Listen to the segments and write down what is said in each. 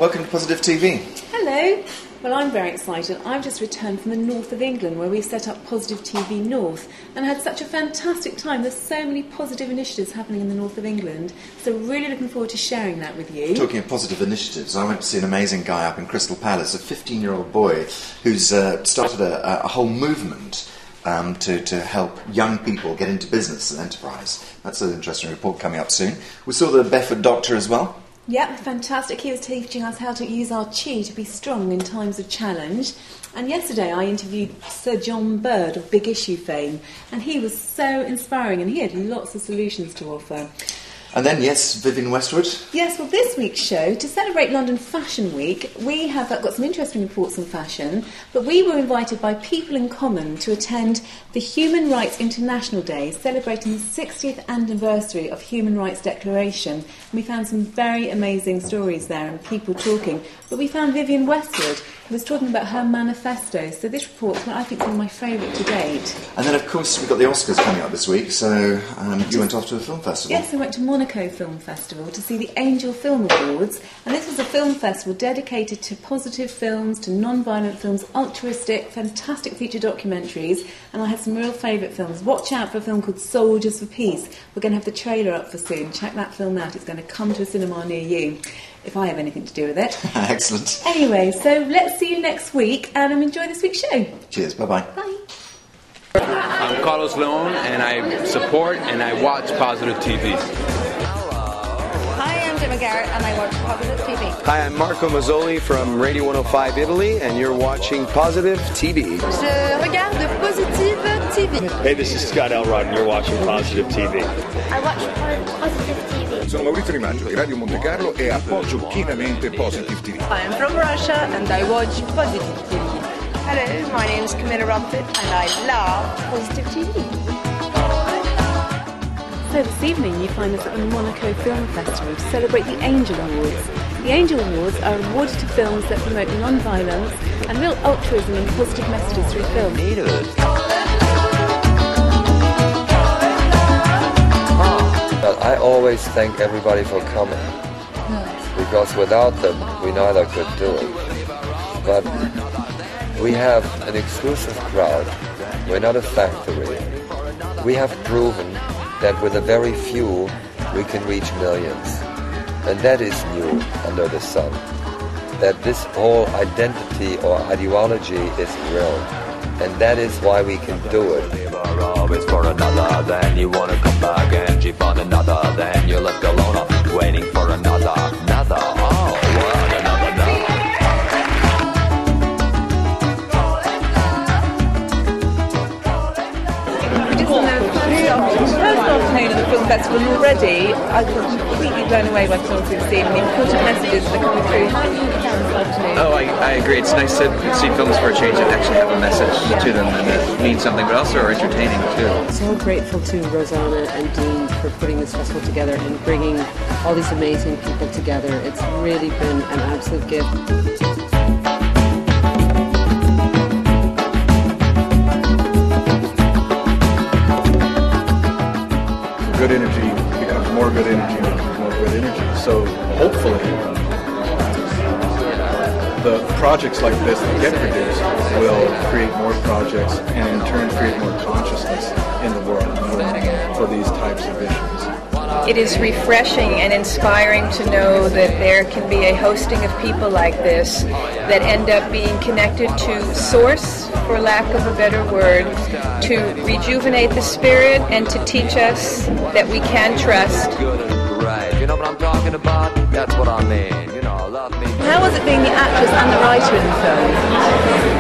welcome to Positive TV. Hello. Well, I'm very excited. I've just returned from the north of England where we set up Positive TV North and had such a fantastic time. There's so many positive initiatives happening in the north of England, so really looking forward to sharing that with you. Talking of positive initiatives, I went to see an amazing guy up in Crystal Palace, a 15-year-old boy who's started a whole movement to help young people get into business and enterprise. That's an interesting report coming up soon. We saw the Bedford doctor as well. Yeah, fantastic. He was teaching us how to use our chi to be strong in times of challenge. And yesterday I interviewed Sir John Bird of Big Issue fame, and he was so inspiring and he had lots of solutions to offer. And then, yes, Vivienne Westwood. Yes, well, this week's show, to celebrate London Fashion Week, we have got some interesting reports on fashion, but we were invited by People in Common to attend the Human Rights International Day, celebrating the 60th anniversary of Human Rights Declaration. And we found some very amazing stories there and people talking. But we found Vivienne Westwood, who was talking about her manifesto. So this report's what I think is one of my favourite to date. And then, of course, we've got the Oscars coming up this week, so you went off to a film festival. Yes, I went to Monaco Film Festival to see the Angel Film Awards, and this was a film festival dedicated to positive films, to non-violent films, altruistic, fantastic feature documentaries, and I had some real favourite films. Watch out for a film called Soldiers for Peace. We're going to have the trailer up for soon. Check that film out. It's going to come to a cinema near you, if I have anything to do with it. Excellent. Anyway, so let's see you next week, and enjoy this week's show. Cheers. Bye-bye. Bye. I'm Carlos Leon, and I support and I watch Positive TV. Hi, I'm Gemma Garrett, and I watch Positive TV. Hi, I'm Marco Mazzoli from Radio 105 Italy, and you're watching Positive TV. Je regarde Positive TV. Hey, this is Scott Elrod, and you're watching Positive TV. I watch Positive TV. Sono Maurizio Rimaggio di Radio Monte Carlo e appoggio pienamente Positive TV. I'm from Russia, and I watch Positive TV. Hello, my name is Camilla Rumford, and I love Positive TV. So this evening you find us at the Monaco Film Festival to celebrate the Angel Awards. The Angel Awards are awarded to films that promote non-violence and real altruism and positive messages through film. But I always thank everybody for coming, because without them we neither could do it. But we have an exclusive crowd. We're not a factory. We have proven that with a very few we can reach millions. And that is new under the sun. That this whole identity or ideology is real. And that is why we can do it. Always for another, then you wanna come back and cheap on another, then you're left alone, waiting for another, oh, what another now. First afternoon of the film festival already, I was completely blown away by films we've seen and the important messages that are coming through. How do you found this afternoon? Oh, I agree. It's nice to see films for a change that actually have a message to them and that mean something, but also are entertaining too. So grateful to Rosanna and Dean for putting this festival together and bringing all these amazing people together. It's really been an absolute gift. Good energy becomes more good energy, becomes more good energy. So hopefully the projects like this that get produced will create more projects and in turn create more consciousness in the world for these types of issues. It is refreshing and inspiring to know that there can be a hosting of people like this that end up being connected to source, for lack of a better word, to rejuvenate the spirit and to teach us that we can trust. You know what I'm talking about? That's what I mean. You know, love me. How was it being the actress and the writer in the film?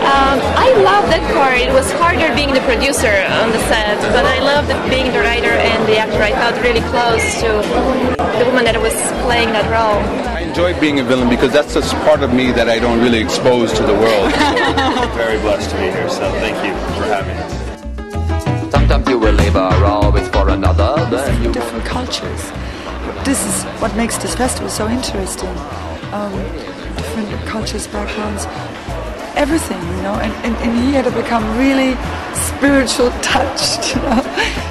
I loved that part. It was harder being the producer on the set, but I loved being the writer and the actor. I felt really close to the woman that was playing that role. I enjoy being a villain because that's just part of me that I don't really expose to the world. Very blessed to be here, so thank you for having us. Sometimes you will leave her always for another, then you different cultures. This is what makes this festival so interesting. Different cultures, backgrounds, everything, you know, and here to become really spiritual touched, you know,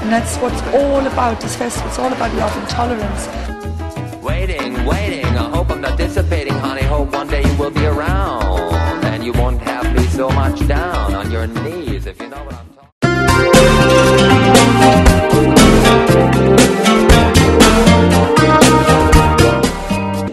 and that's what's all about this festival. It's all about love and tolerance. Waiting, I hope I'm not dissipating, honey, hope one day you will be around, and you won't have me so much down on your knees, if you know what I'm talking.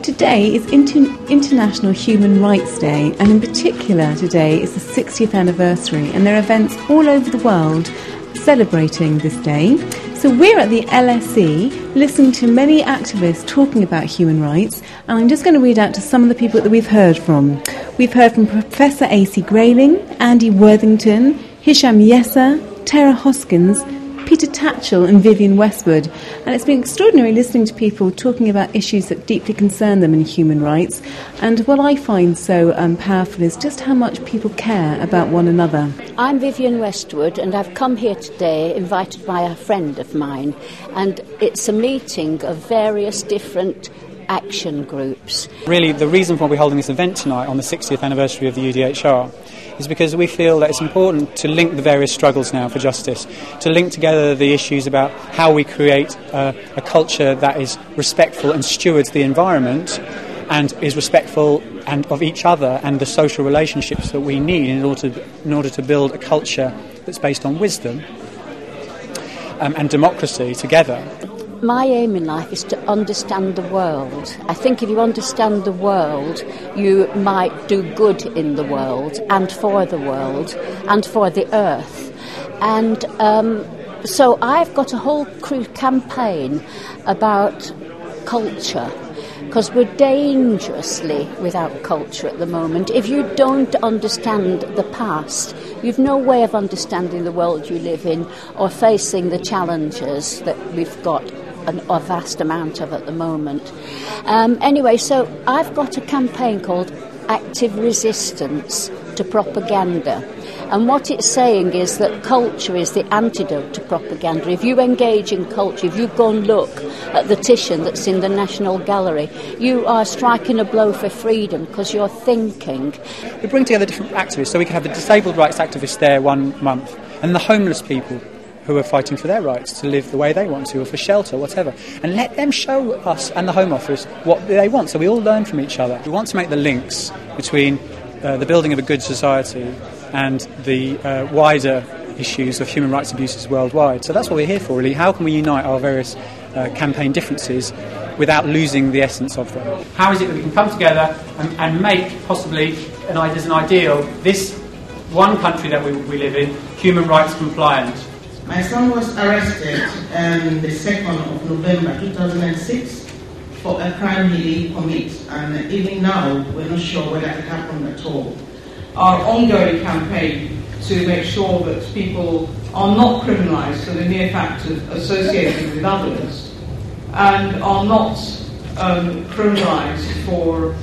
Today is International Human Rights Day, and in particular today is the 60th anniversary, and there are events all over the world celebrating this day. So we're at the LSE listening to many activists talking about human rights, and I'm just going to read out to some of the people that we've heard from. We've heard from Professor A.C. Grayling, Andy Worthington, Hisham Yesser, Tara Hoskins, Peter Tatchell and Vivienne Westwood, and it's been extraordinary listening to people talking about issues that deeply concern them in human rights. And what I find so powerful is just how much people care about one another. I'm Vivienne Westwood, and I've come here today invited by a friend of mine, and it's a meeting of various different action groups. Really, the reason why we're holding this event tonight on the 60th anniversary of the UDHR is because we feel that it's important to link the various struggles now for justice, to link together the issues about how we create a culture that is respectful and stewards the environment and is respectful and of each other and the social relationships that we need in order to build a culture that's based on wisdom and democracy together. My aim in life is to understand the world. I think if you understand the world, you might do good in the world and for the earth. And so I've got a whole campaign about culture, because we're dangerously without culture at the moment. If you don't understand the past, you've no way of understanding the world you live in or facing the challenges that we've got a vast amount of at the moment. Anyway, so I've got a campaign called Active Resistance to Propaganda. And what it's saying is that culture is the antidote to propaganda. If you engage in culture, if you go and look at the Titian that's in the National Gallery, you are striking a blow for freedom because you're thinking. We bring together different activists, so we can have the disabled rights activists there 1 month, and the homeless people who are fighting for their rights to live the way they want to, or for shelter, whatever, and let them show us and the Home Office what they want, so we all learn from each other. We want to make the links between the building of a good society and the wider issues of human rights abuses worldwide. So that's what we're here for, really. How can we unite our various campaign differences without losing the essence of them? How is it that we can come together and make, possibly, as an ideal, this one country that we live in, human rights compliant? My son was arrested on the 2nd of November 2006 for a crime he didn't commit, and even now we're not sure whether it happened at all. Our ongoing campaign to make sure that people are not criminalised for the mere fact of associating with others and are not criminalised for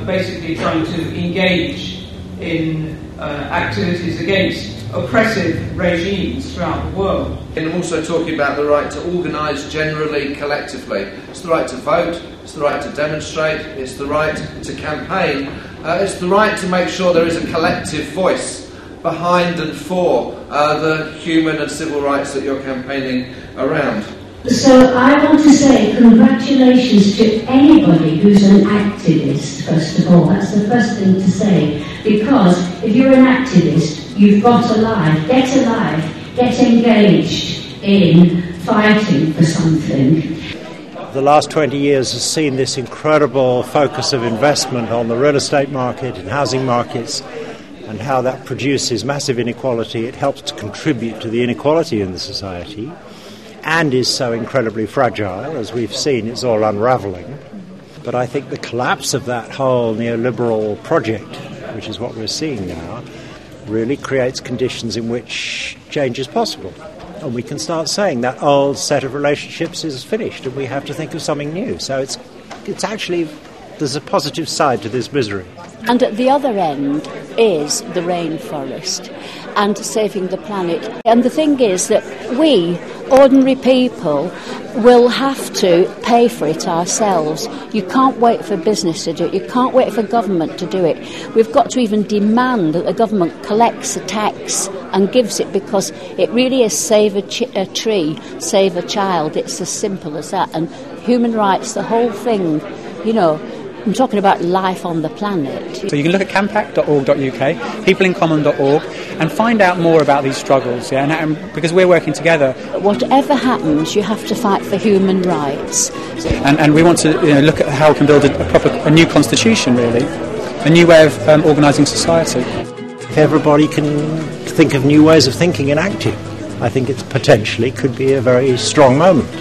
basically trying to engage in activities against oppressive regimes throughout the world. And I'm also talking about the right to organise generally, collectively. It's the right to vote, it's the right to demonstrate, it's the right to campaign, it's the right to make sure there is a collective voice behind and for the human and civil rights that you're campaigning around. So I want to say congratulations to anybody who's an activist, first of all. That's the first thing to say. Because if you're an activist, you've got alive, get engaged in fighting for something. The last 20 years has seen this incredible focus of investment on the real estate market and housing markets, and how that produces massive inequality. It helps to contribute to the inequality in the society, and is so incredibly fragile. As we've seen, it's all unravelling. But I think the collapse of that whole neoliberal project, which is what we're seeing now, really creates conditions in which change is possible. And we can start saying that old set of relationships is finished and we have to think of something new. So it's actually, there's a positive side to this misery. And at the other end is the rainforest and saving the planet. And the thing is that we, ordinary people, will have to pay for it ourselves. You can't wait for business to do it. You can't wait for government to do it. We've got to even demand that the government collects a tax and gives it, because it really is save a tree, save a child. It's as simple as that. And human rights, the whole thing, you know, I'm talking about life on the planet. So you can look at campact.org.uk, peopleincommon.org, and find out more about these struggles, yeah, and because we're working together. Whatever happens, you have to fight for human rights. And we want to look at how we can build a new constitution, really, a new way of organising society. If everybody can think of new ways of thinking and acting, I think it potentially could be a very strong moment.